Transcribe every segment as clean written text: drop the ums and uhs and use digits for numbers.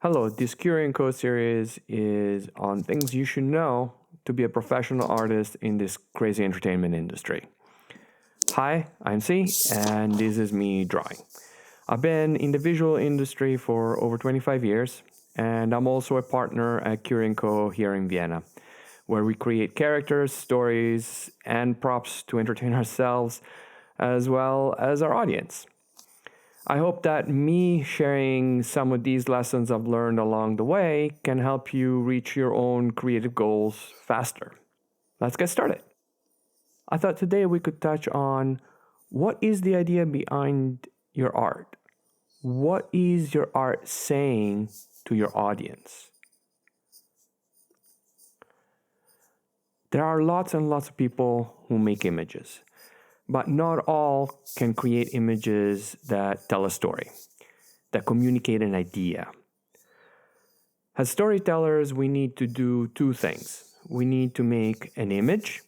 Hello, this Curio Code series is on things you should know to be a professional artist in this crazy entertainment industry. Hi, I'm C, and this is me drawing. I've been in the visual industry for over 25 years, and I'm also a partner at Curio Co here in Vienna, where we create characters, stories, and props to entertain ourselves as well as our audience. I hope that me sharing some of these lessons I've learned along the way can help you reach your own creative goals faster. Let's get started. I thought today we could touch on what is the idea behind your art? What is your art saying to your audience? There are lots and lots of people who make images, but not all can create images that tell a story, that communicate an idea. As storytellers, we need to do two things. We need to make an image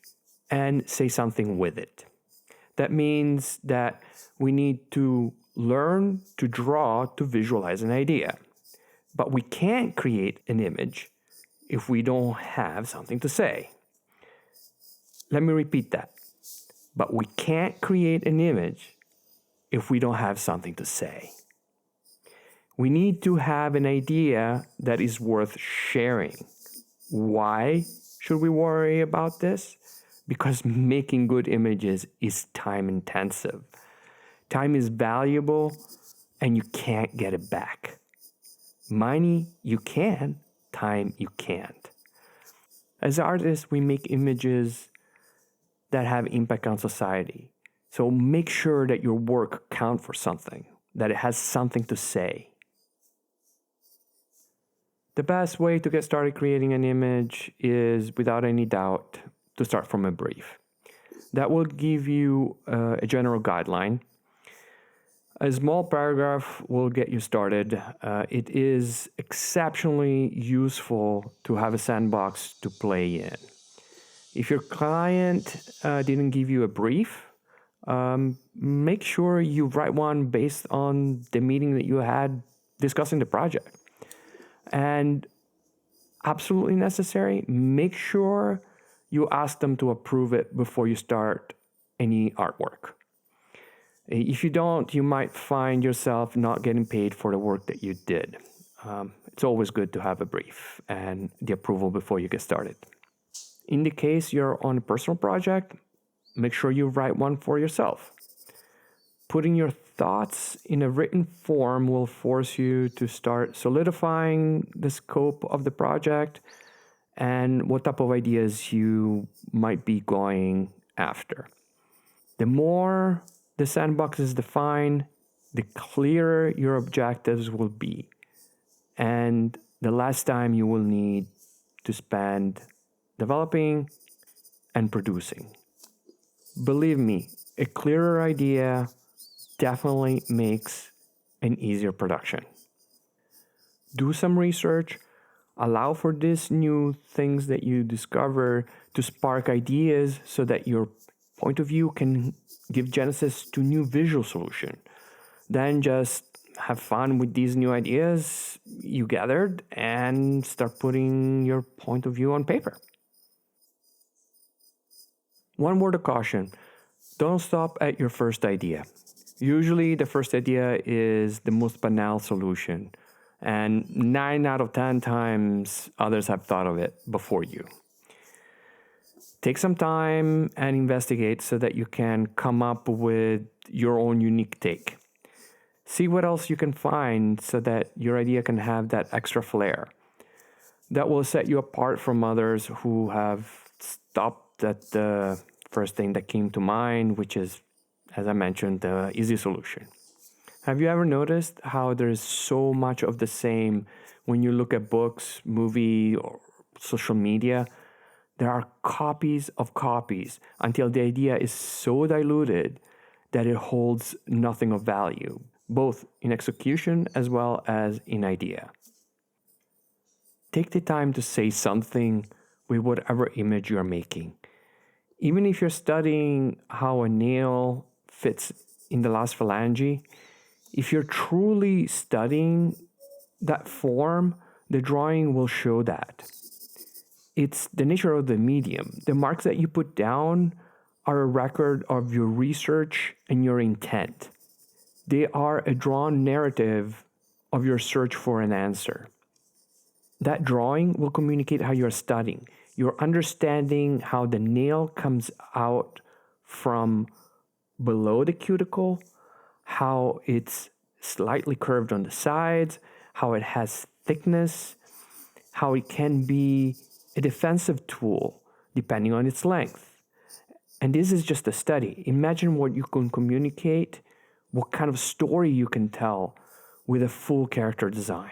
and say something with it. That means that we need to learn to draw to visualize an idea. But we can't create an image if we don't have something to say. Let me repeat that. But we can't create an image if we don't have something to say. We need to have an idea that is worth sharing. Why should we worry about this? Because making good images is time intensive. Time is valuable and you can't get it back. Money you can, time you can't. As artists, we make images that have impact on society. So make sure that your work counts for something, that it has something to say. The best way to get started creating an image is, without any doubt, to start from a brief. That will give you a general guideline. A small paragraph will get you started. It is exceptionally useful to have a sandbox to play in. If your client didn't give you a brief, make sure you write one based on the meeting that you had discussing the project. And absolutely necessary, make sure you ask them to approve it before you start any artwork. If you don't, you might find yourself not getting paid for the work that you did. It's always good to have a brief and the approval before you get started. In the case you're on a personal project, make sure you write one for yourself. Putting your thoughts in a written form will force you to start solidifying the scope of the project and what type of ideas you might be going after. The more the sandbox is defined, the clearer your objectives will be, and the less time you will need to spend developing and producing. Believe me, a clearer idea definitely makes an easier production. Do some research, allow for these new things that you discover to spark ideas so that your point of view can give genesis to new visual solution. Then just have fun with these new ideas you gathered and start putting your point of view on paper. One word of caution, don't stop at your first idea. Usually the first idea is the most banal solution, and 9 out of 10 times others have thought of it before you. Take some time and investigate so that you can come up with your own unique take. See what else you can find so that your idea can have that extra flair. That will set you apart from others who have stopped at the first thing that came to mind, which is, as I mentioned, the easy solution. Have you ever noticed how there's so much of the same when you look at books, movie, or social media? There are copies of copies until the idea is so diluted that it holds nothing of value, both in execution as well as in idea. Take the time to say something with whatever image you're making. Even if you're studying how a nail fits in the last phalange, if you're truly studying that form, the drawing will show that. It's the nature of the medium. The marks that you put down are a record of your research and your intent. They are a drawn narrative of your search for an answer. That drawing will communicate how you're studying. You're understanding how the nail comes out from below the cuticle, how it's slightly curved on the sides, how it has thickness, how it can be a defensive tool depending on its length. And this is just a study. Imagine what you can communicate, what kind of story you can tell with a full character design.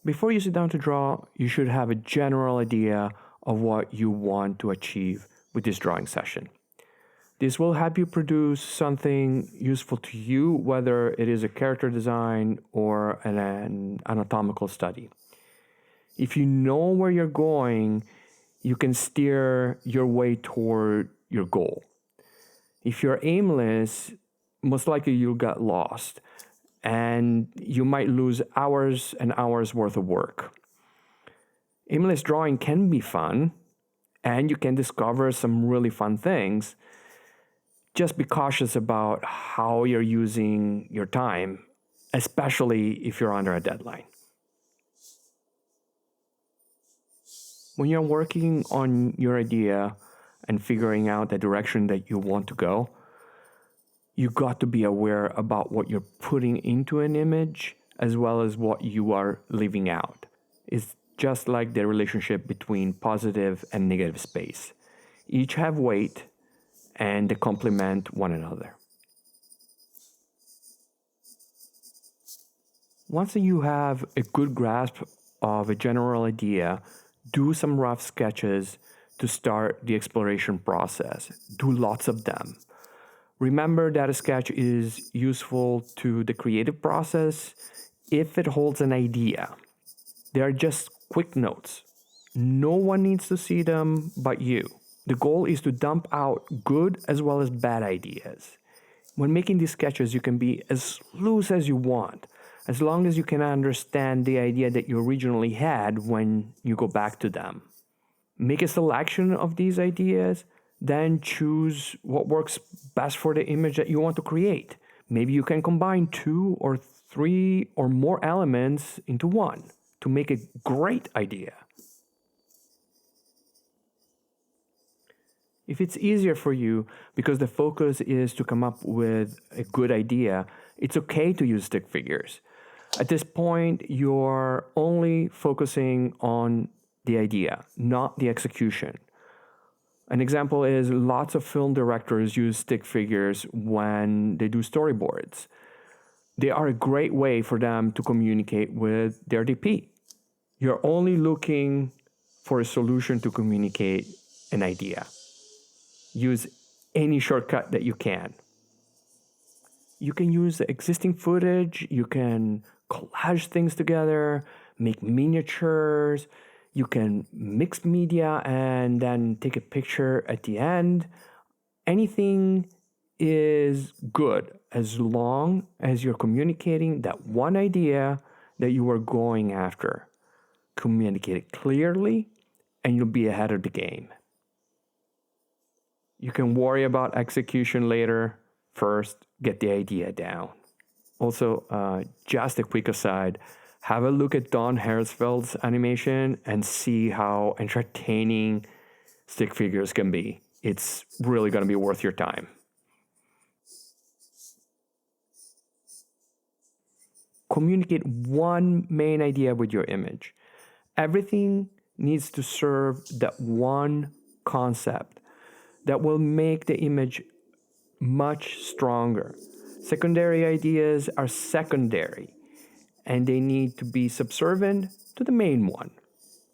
Before you sit down to draw, you should have a general idea of what you want to achieve with this drawing session. This will help you produce something useful to you, whether it is a character design or an anatomical study. If you know where you're going, you can steer your way toward your goal. If you're aimless, most likely you'll get lost and you might lose hours and hours worth of work. Aimless drawing can be fun and you can discover some really fun things. Just be cautious about how you're using your time, especially if you're under a deadline. When you're working on your idea and figuring out the direction that you want to go, you got to be aware about what you're putting into an image as well as what you are leaving out. It's just like the relationship between positive and negative space. Each have weight and they complement one another. Once you have a good grasp of a general idea, do some rough sketches to start the exploration process. Do lots of them. Remember that a sketch is useful to the creative process if it holds an idea. They are just quick notes. No one needs to see them but you. The goal is to dump out good as well as bad ideas. When making these sketches, you can be as loose as you want, as long as you can understand the idea that you originally had when you go back to them. Make a selection of these ideas, then choose what works best for the image that you want to create. Maybe you can combine 2 or 3 or more elements into one to make a great idea. If it's easier for you because the focus is to come up with a good idea, it's okay to use stick figures. At this point, you're only focusing on the idea, not the execution. An example is lots of film directors use stick figures when they do storyboards. They are a great way for them to communicate with their DP. You're only looking for a solution to communicate an idea. Use any shortcut that you can. You can use the existing footage, you can collage things together, make miniatures, you can mix media and then take a picture at the end. Anything is good as long as you're communicating that one idea that you are going after. Communicate it clearly and you'll be ahead of the game. You can worry about execution later. First, get the idea down. Also, just a quick aside, have a look at Don Hertzfeld's animation and see how entertaining stick figures can be. It's really going to be worth your time. Communicate one main idea with your image. Everything needs to serve that one concept that will make the image much stronger. Secondary ideas are secondary, and they need to be subservient to the main one.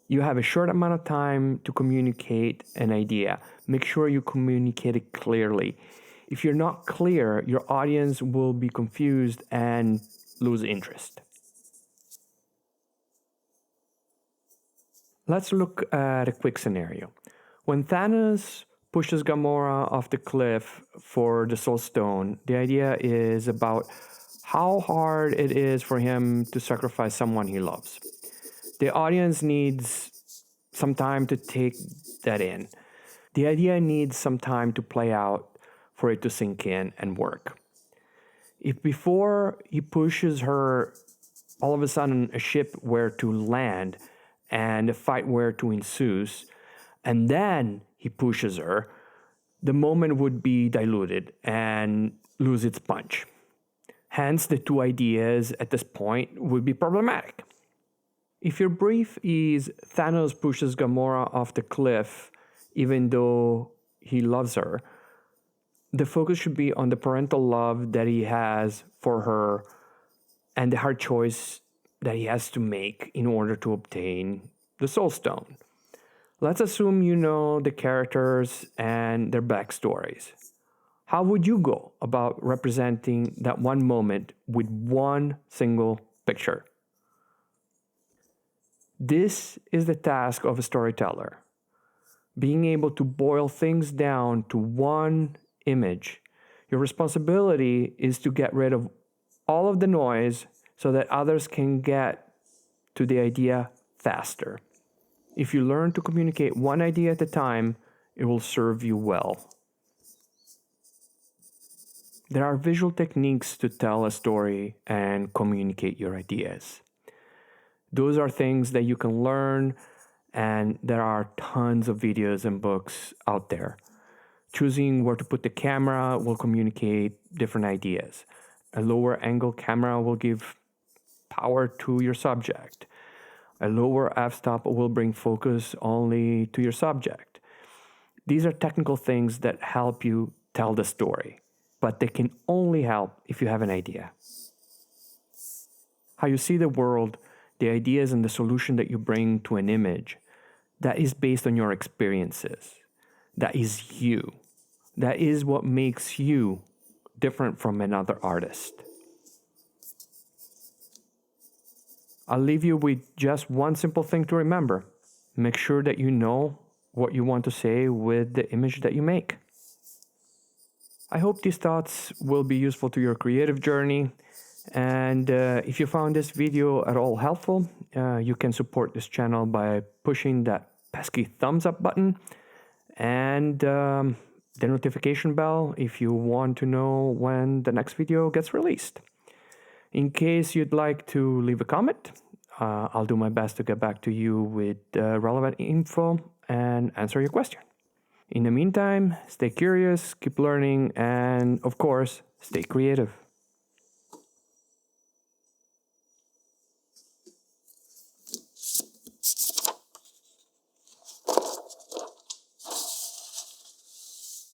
You have a short amount of time to communicate an idea. Make sure you communicate it clearly. If you're not clear, your audience will be confused and lose interest. Let's look at a quick scenario. When Thanos pushes Gamora off the cliff for the Soul Stone, the idea is about how hard it is for him to sacrifice someone he loves. The audience needs some time to take that in. The idea needs some time to play out for it to sink in and work. If before he pushes her, all of a sudden a ship were to land and a fight were to ensue, and then he pushes her, the moment would be diluted and lose its punch. Hence, the two ideas at this point would be problematic. If your brief is Thanos pushes Gamora off the cliff even though he loves her, the focus should be on the parental love that he has for her and the hard choice that he has to make in order to obtain the Soul Stone. Let's assume you know the characters and their backstories. How would you go about representing that one moment with one single picture? This is the task of a storyteller. Being able to boil things down to one image. Your responsibility is to get rid of all of the noise so that others can get to the idea faster. If you learn to communicate one idea at a time, it will serve you well. There are visual techniques to tell a story and communicate your ideas. Those are things that you can learn, and there are tons of videos and books out there. Choosing where to put the camera will communicate different ideas. A lower angle camera will give power to your subject. A lower f-stop will bring focus only to your subject. These are technical things that help you tell the story, but they can only help if you have an idea. How you see the world, the ideas and the solution that you bring to an image, that is based on your experiences. That is you. That is what makes you different from another artist. I'll leave you with just one simple thing to remember. Make sure that you know what you want to say with the image that you make. I hope these thoughts will be useful to your creative journey. And if you found this video at all helpful, you can support this channel by pushing that pesky thumbs up button and the notification bell if you want to know when the next video gets released. In case you'd like to leave a comment, I'll do my best to get back to you with relevant info and answer your question. In the meantime, stay curious, keep learning, and of course, stay creative.